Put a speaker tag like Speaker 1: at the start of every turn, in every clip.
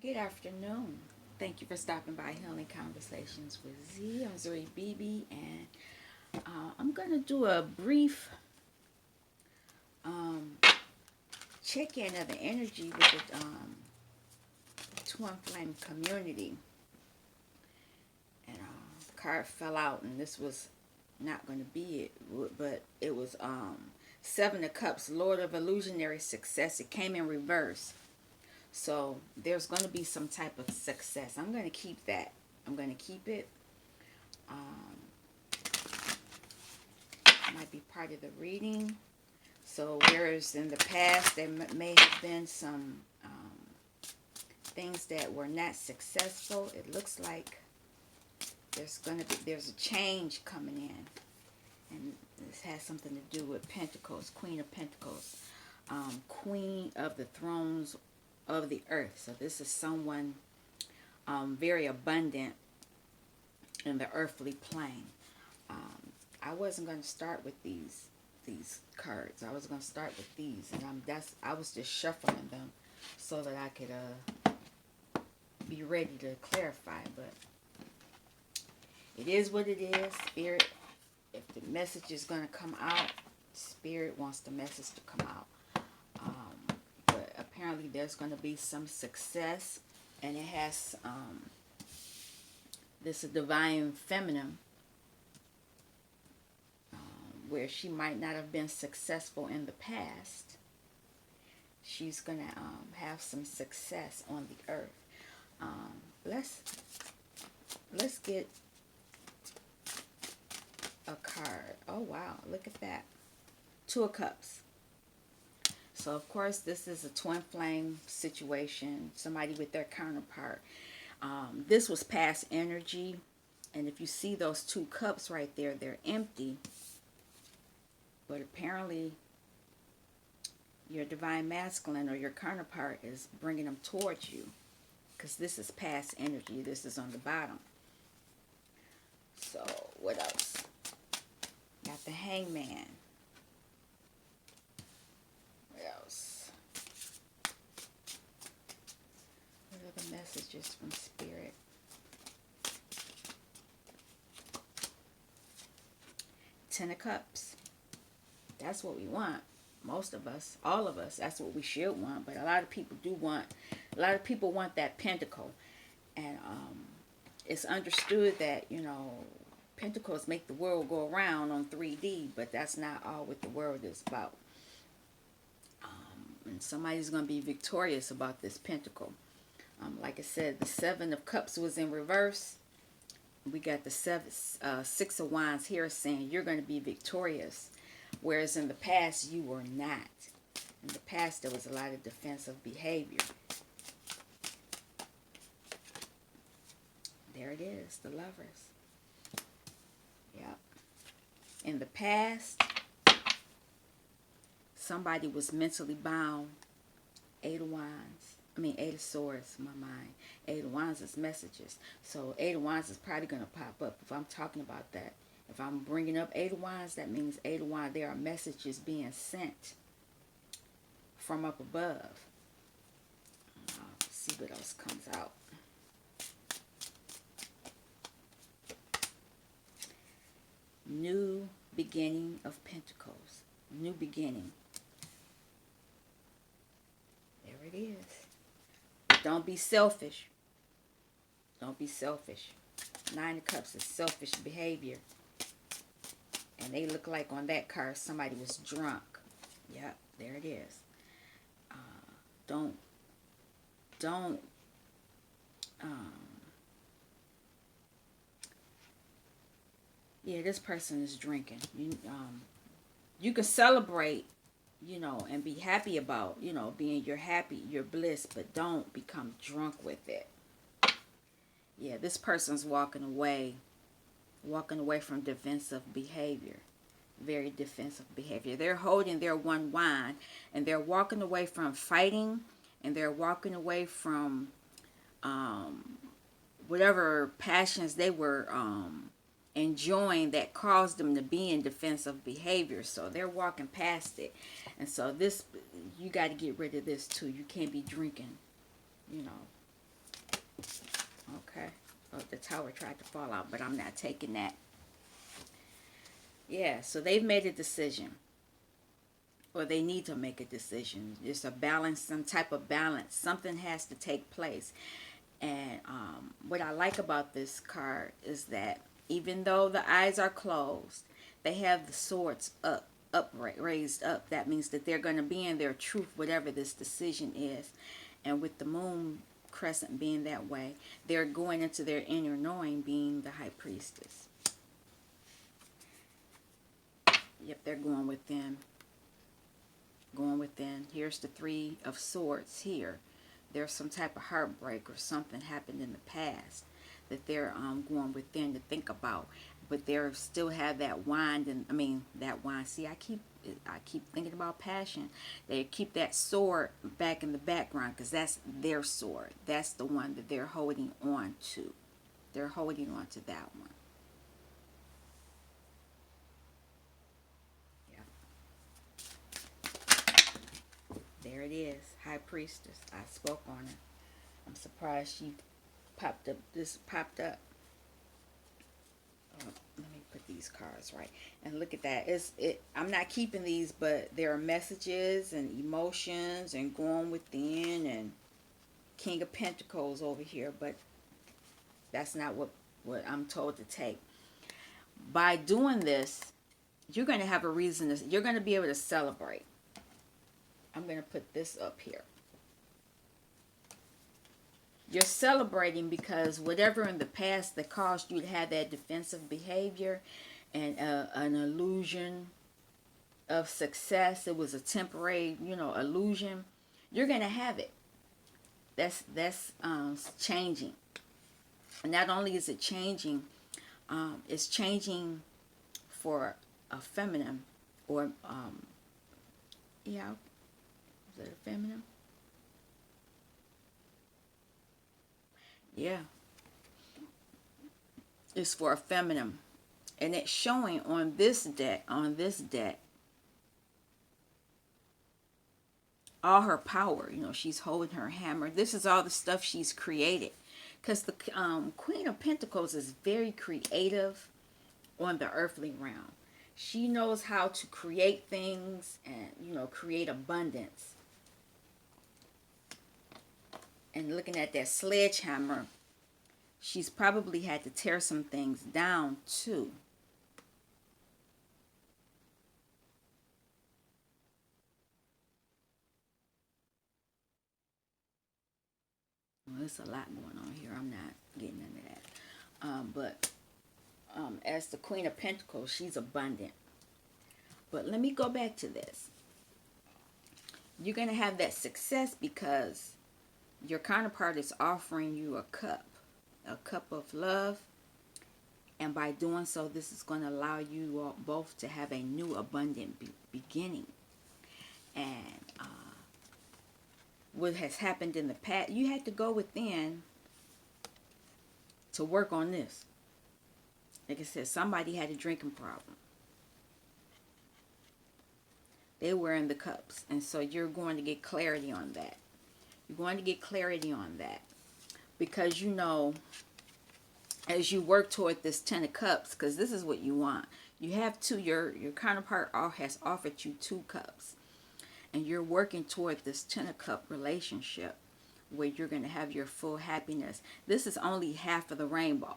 Speaker 1: Good afternoon. Thank you for stopping by Healing Conversations with Z. I'm Zoe BB, and I'm going to do a brief um, check-in of the energy with the Twin Flame community. And the card fell out, and this was not going to be it, but it was Seven of Cups, Lord of Illusionary Success. It came in reverse. So there's going to be some type of success. I'm going to keep that. I'm going to keep it. Might be part of the reading. So whereas in the past there may have been some things that were not successful, it looks like there's a change coming in, and this has something to do with Pentacles, Queen of Pentacles, Queen of the Thrones of the Earth. So this is someone very abundant in the earthly plane. I wasn't going to start with these cards. I was going to start with these, and I was just shuffling them so that I could be ready to clarify. But it is what it is. Spirit, if the message is going to come out, Spirit wants the message to come out. But apparently there's going to be some success, and it has this divine feminine, where she might not have been successful in the past. She's going to have some success on the earth. Let's get a card. Oh, wow. Look at that. Two of Cups. So, of course, this is a twin flame situation. Somebody with their counterpart. This was past energy. And if you see those two cups right there, they're empty. But apparently, your divine masculine or your counterpart is bringing them towards you. Because this is past energy. This is on the bottom. So, what else? Got the Hangman. What else? What are the messages from Spirit? Ten of Cups. That's what we want. Most of us, all of us, that's what we should want. But a lot of people want that pentacle. And it's understood that, pentacles make the world go around on 3D, but that's not all what the world is about. And somebody's going to be victorious about this pentacle. Like I said, the Seven of Cups was in reverse. We got the Six of Wands here saying you're going to be victorious. Whereas in the past, you were not. In the past, there was a lot of defensive behavior. There it is, the Lovers. Yep. In the past, somebody was mentally bound. Eight of Swords in my mind. Eight of Wands is messages. So Eight of Wands is probably going to pop up if I'm talking about that. If I'm bringing up Eight of Wands, that means Eight of Wands, there are messages being sent from up above. Let's see what else comes out. New beginning of Pentacles. New beginning. There it is. Don't be selfish. Don't be selfish. Nine of Cups is selfish behavior. And they look like on that card somebody was drunk. Yep, there it is. Yeah, this person is drinking. You can celebrate, and be happy about, being your bliss, but don't become drunk with it. Yeah, this person's walking away from defensive behavior. Very defensive behavior. They're holding their one wine, and they're walking away from fighting, and they're walking away from whatever passions they were enjoying that caused them to be in defensive behavior. So they're walking past it. And so you got to get rid of this too. You can't be drinking, Okay. Oh, the tower tried to fall out, but I'm not taking that. Yeah, so they've made a decision. Or they need to make a decision. There's a balance, some type of balance. Something has to take place. And what I like about this card is that even though the eyes are closed, they have the swords raised up. That means that they're going to be in their truth, whatever this decision is. And with the moon crescent being that way, they're going into their inner knowing, being the high priestess. Yep, they're going within. Going within. Here's the Three of Swords here. There's some type of heartbreak or something happened in the past that they're going within to think about, but they still have that wand. And I mean that wand. See, I keep thinking about passion. They keep that sword back in the background because that's their sword. That's the one that they're holding on to. They're holding on to that one. There it is, High Priestess. I spoke on it. I'm surprised she popped up. This popped up. Oh, let me put these cards right. And look at that. I'm not keeping these, but there are messages and emotions and going within and King of Pentacles over here. But that's not what I'm told to take. By doing this, you're going to have a reason. You're going to be able to celebrate. I'm going to put this up here. You're celebrating because whatever in the past that caused you to have that defensive behavior and an illusion of success, it was a temporary, illusion. You're going to have it. That's changing. And not only is it changing, it's changing for a feminine or, yeah, is it a feminine? Yeah. It's for a feminine. And it's showing on this deck, all her power. She's holding her hammer. This is all the stuff she's created. Because the Queen of Pentacles is very creative on the earthly realm. She knows how to create things and, create abundance. And looking at that sledgehammer, she's probably had to tear some things down too. Well, there's a lot going on here. I'm not getting into that. But as the Queen of Pentacles, she's abundant. But let me go back to this. You're going to have that success because your counterpart is offering you a cup of love. And by doing so, this is going to allow you both to have a new abundant beginning. And what has happened in the past, you had to go within to work on this. Like I said, somebody had a drinking problem. They were in the cups. And so you're going to get clarity on that. You're going to get clarity on that. Because as you work toward this 10 of cups, because this is what you want. You have two, your counterpart has offered you 2 cups. And you're working toward this 10 of cup relationship where you're going to have your full happiness. This is only half of the rainbow.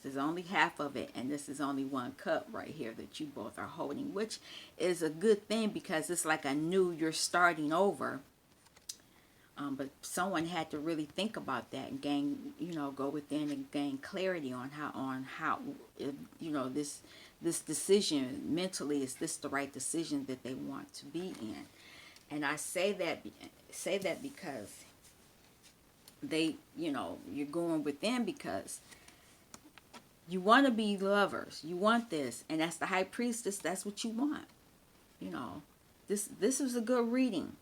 Speaker 1: This is only half of it, and this is only 1 cup right here that you both are holding, which is a good thing because it's like you're starting over. But someone had to really think about that and gain, go within and gain clarity on how, this decision mentally, is this the right decision that they want to be in? And I say that because you're going within because you want to be lovers. You want this, and that's the High Priestess. That's what you want. This is a good reading.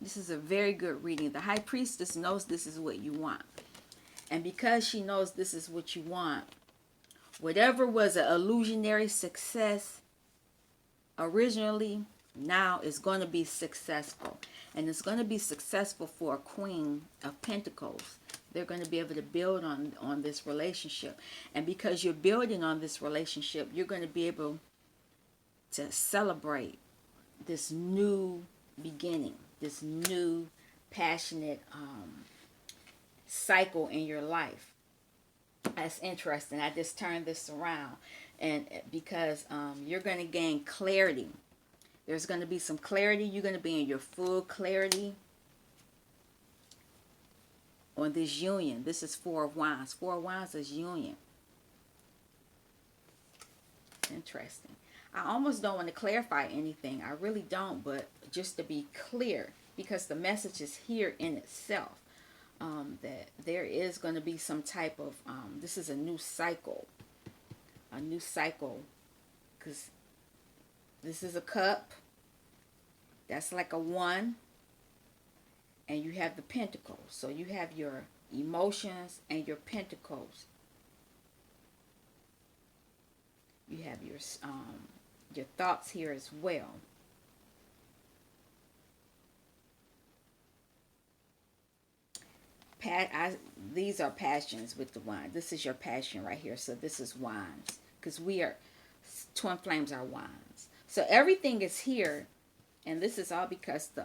Speaker 1: This is a very good reading. The High Priestess knows this is what you want. And because she knows this is what you want, whatever was an illusionary success originally, now is going to be successful. And it's going to be successful for a Queen of Pentacles They're going to be able to build on this relationship. And because you're building on this relationship, you're going to be able to celebrate this new beginning, this new passionate cycle in your life. That's interesting. I just turned this around, and because you're going to gain clarity. There's going to be some clarity. You're going to be in your full clarity on this union. This is Four of Wands. Four of Wands is union. Interesting. I almost don't want to clarify anything. I really don't, but just to be clear, because the message is here in itself, that there is going to be some type of, this is a new cycle. A new cycle, because this is a cup. That's like a 1. And you have the pentacles. So you have your emotions and your pentacles. You have your thoughts here as well. These are passions with the wand. This is your passion right here. So this is wands. Because twin flames are wands. So everything is here. And this is all because the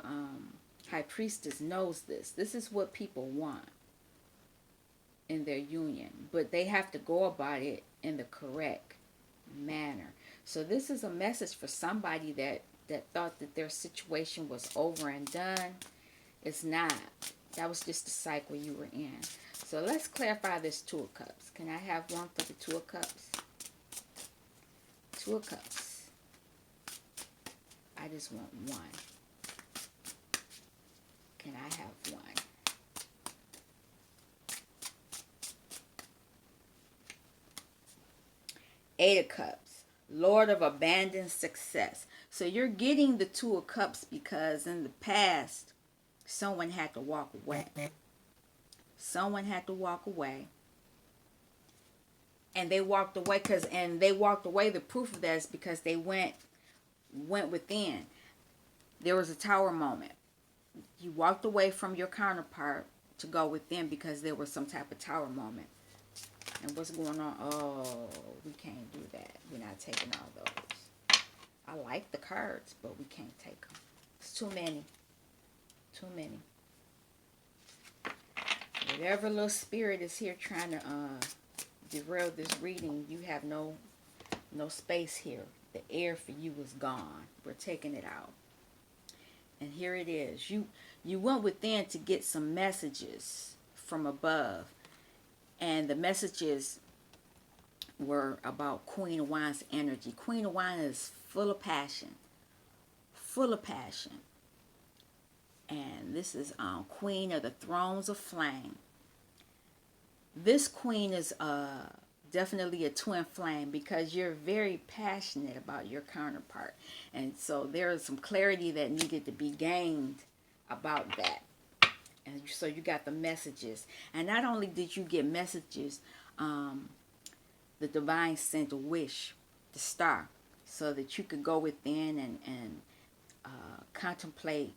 Speaker 1: High Priestess knows this. This is what people want in their union. But they have to go about it in the correct manner. So this is a message for somebody that thought that their situation was over and done. It's not. That was just the cycle you were in. So let's clarify this Two of Cups. Can I have one for the Two of Cups? Two of Cups. I just want one. Can I have one? Eight of Cups. Lord of abandoned success. So you're getting the Two of Cups because in the past, someone had to walk away. Someone had to walk away. And they walked away the proof of that is because they went within. There was a tower moment. You walked away from your counterpart to go within because there was some type of tower moment. And what's going on? Oh, we can't do that. We're not taking all those. I like the cards, but we can't take them. It's too many. Too many. Whatever little spirit is here trying to derail this reading, you have no space here. The air for you is gone. We're taking it out. And here it is. You went within to get some messages from above. And the messages were about Queen of Wands energy. Queen of Wands is full of passion. Full of passion. And this is Queen of the Thrones of Flame. This queen is definitely a twin flame because you're very passionate about your counterpart. And so there is some clarity that needed to be gained about that. And so you got the messages. And not only did you get messages, the divine sent a wish, the star, so that you could go within and contemplate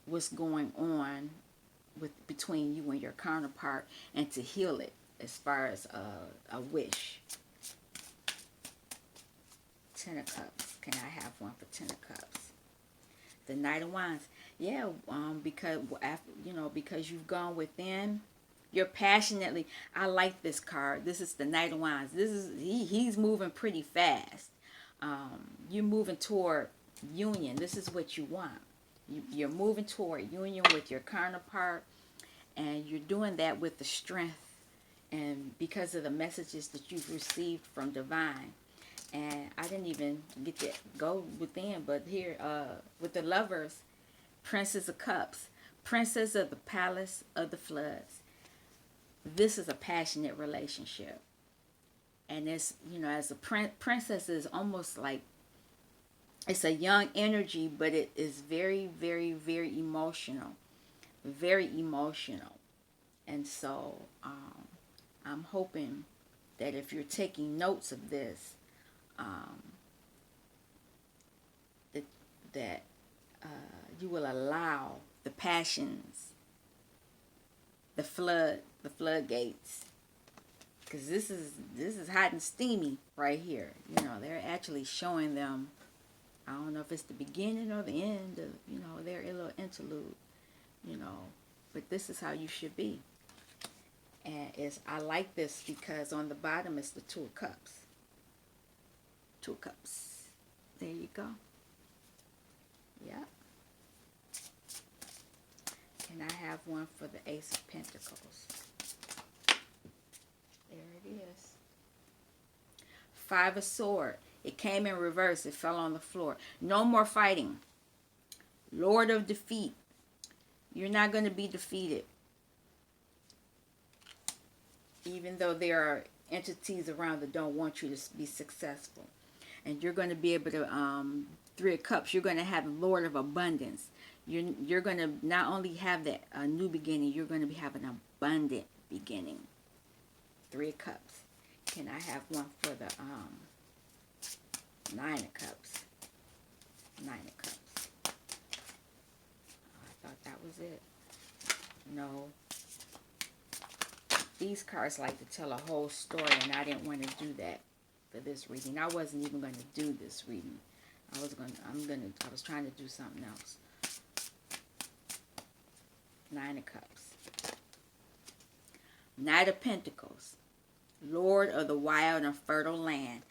Speaker 1: what's going on between you and your counterpart and to heal it as far as a wish. Ten of Cups. Can I have one for Ten of Cups? The Knight of Wands. Yeah, because you've gone within, you're passionately. I like this card. This is the Knight of Wands. This is he's moving pretty fast. You're moving toward union. This is what you want. You're moving toward union with your counterpart, and you're doing that with the strength and because of the messages that you've received from divine. And I didn't even get to go within, but here with the Lovers, Princess of Cups, Princess of the Palace of the Floods. This is a passionate relationship. And it's, as a princess is almost like, it's a young energy, but it is very, very, very emotional. Very emotional. And so I'm hoping that if you're taking notes of this, that you will allow the passions, the flood the floodgates. Because this is hot and steamy right here. You know, they're actually showing them, I don't know if it's the beginning or the end of, you know, their little interlude, you know. But this is how you should be. And I like this because on the bottom is the Two of Cups. Two of Cups. There you go. Yeah. And I have one for the Ace of Pentacles. There it is. Five of Swords. It came in reverse. It fell on the floor. No more fighting. Lord of Defeat. You're not going to be defeated. Even though there are entities around that don't want you to be successful. And you're going to be able to, Three of Cups, you're going to have Lord of Abundance. You're going to not only have that new beginning, you're going to have an abundant beginning. Three of Cups. Can I have one for the Nine of Cups? Nine of Cups. I thought that was it. No. These cards like to tell a whole story, and I didn't want to do that for this reading. I wasn't even going to do this reading. I was trying to do something else. Nine of Cups. Knight of Pentacles. Lord of the wild and fertile land.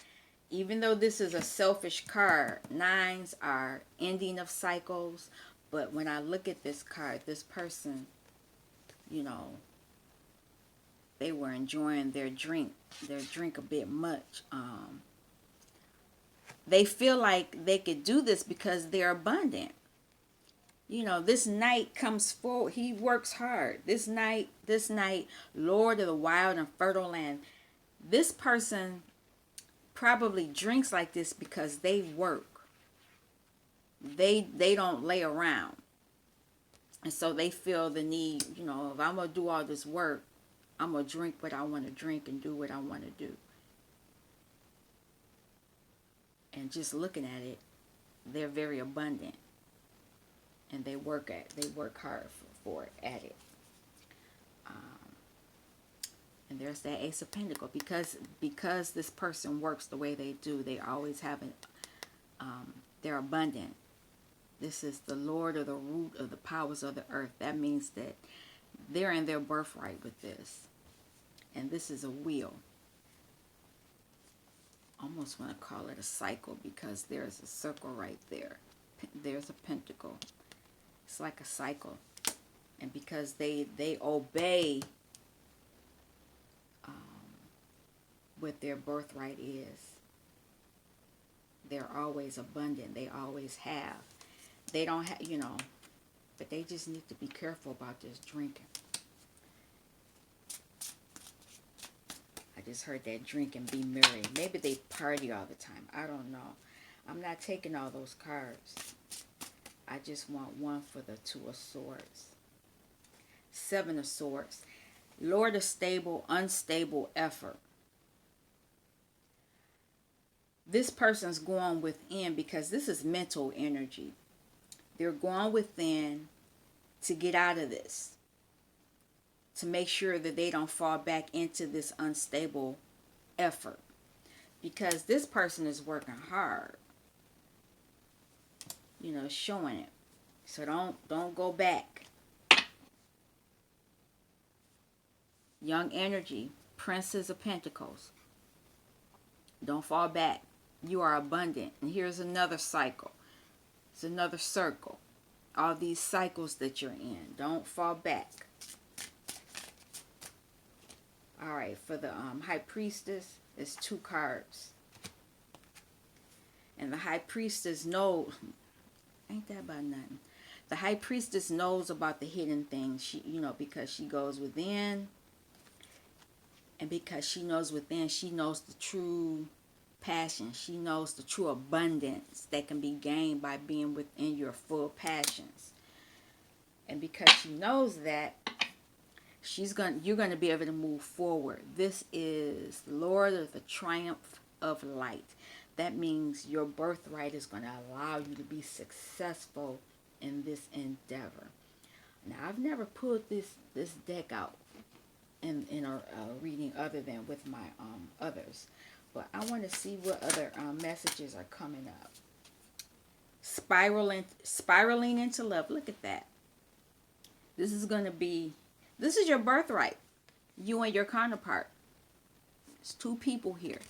Speaker 1: Even though this is a selfish card, nines are ending of cycles. But when I look at this card, this person, you know, they were enjoying their drink a bit much. They feel like they could do this because they're abundant. You know, this knight comes forward. He works hard. This knight, Lord of the wild and fertile land. This person probably drinks like this because they work. They don't lay around. And so they feel the need, you know, if I'm going to do all this work, I'm going to drink what I want to drink and do what I want to do. And just looking at it, they're very abundant. And they work hard for it, at it. And there's that Ace of Pentacles. Because this person works the way they do, they always have it. They're abundant. This is the Lord of the root of the powers of the earth. That means that they're in their birthright with this. And this is a wheel. Almost want to call it a cycle because there's a circle right there. There's a pentacle. It's like a cycle. And because they obey what their birthright is, they're always abundant. They always have. They don't have, you know, but they just need to be careful about this drinking. I just heard that drink and be merry. Maybe they party all the time. I don't know. I'm not taking all those cards. I just want one for the Two of Swords. Seven of Swords. Lord of stable, unstable effort. This person's going within because this is mental energy. They're going within to get out of this. To make sure that they don't fall back into this unstable effort. Because this person is working hard. You know, showing it. So don't go back. Young energy. Princess of Pentacles. Don't fall back. You are abundant. And here's another cycle. It's another circle. All these cycles that you're in. Don't fall back. Alright, for the High Priestess, it's two cards. And the High Priestess knows, ain't that about nothing? The High Priestess knows about the hidden things. She, you know, because she goes within. And because she knows within, she knows the true passion. She knows the true abundance that can be gained by being within your full passions. And because she knows that, you're going to be able to move forward. This is Lord of the Triumph of Light. That means your birthright is going to allow you to be successful in this endeavor. Now, I've never pulled this deck out in a reading other than with my others. But I want to see what other messages are coming up. Spiraling into love. Look at that. This is going to be, this is your birthright. You and your counterpart. It's two people here.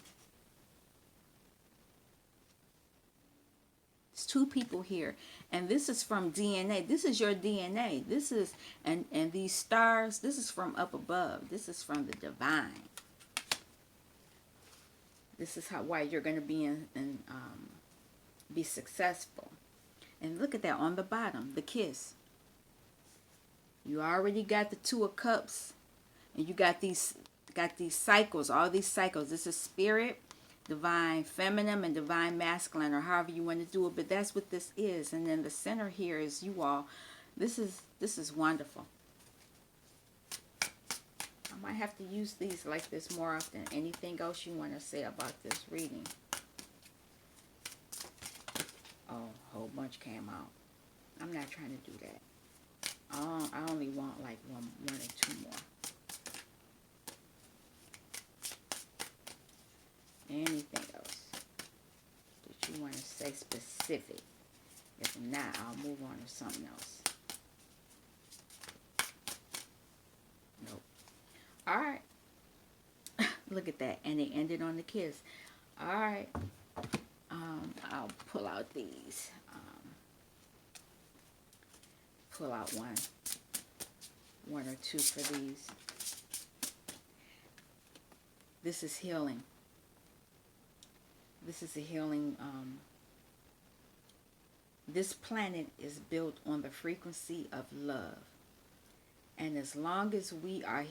Speaker 1: It's two people here. And this is from DNA. This is your DNA. This is, and these stars, this is from up above. This is from the divine. This is why you're going to be be successful. And look at that on the bottom, the kiss. You already got the Two of Cups, and you got these cycles, all these cycles. This is spirit, divine feminine, and divine masculine, or however you want to do it. But that's what this is. And then the center here is you all. This is wonderful. I might have to use these like this more often. Anything else you want to say about this reading? Oh, a whole bunch came out. I'm not trying to do that. I only want like one or two more. Anything else that you want to say specific? If not, I'll move on to something else. Nope. All right. Look at that. And it ended on the kiss. All right. I'll pull out these. Pull out one or two for these. This is healing. This is a healing. This planet is built on the frequency of love. And as long as we are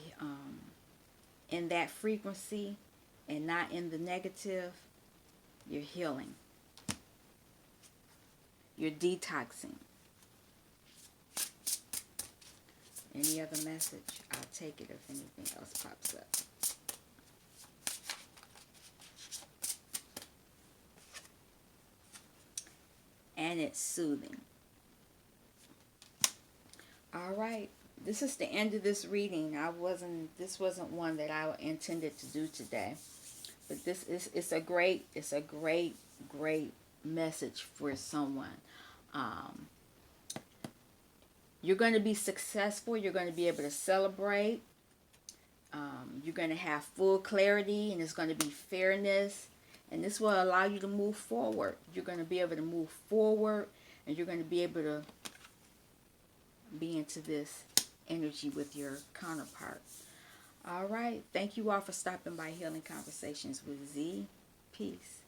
Speaker 1: in that frequency and not in the negative, you're healing. You're detoxing. Any other message? I'll take it if anything else pops up. And it's soothing. All right. This is the end of this reading. This wasn't one that I intended to do today. But it's a great message for someone. You're going to be successful. You're going to be able to celebrate. You're going to have full clarity, and it's going to be fairness. And this will allow you to move forward. You're going to be able to move forward, and you're going to be able to be into this energy with your counterpart. All right. Thank you all for stopping by Healing Conversations with Z. Peace.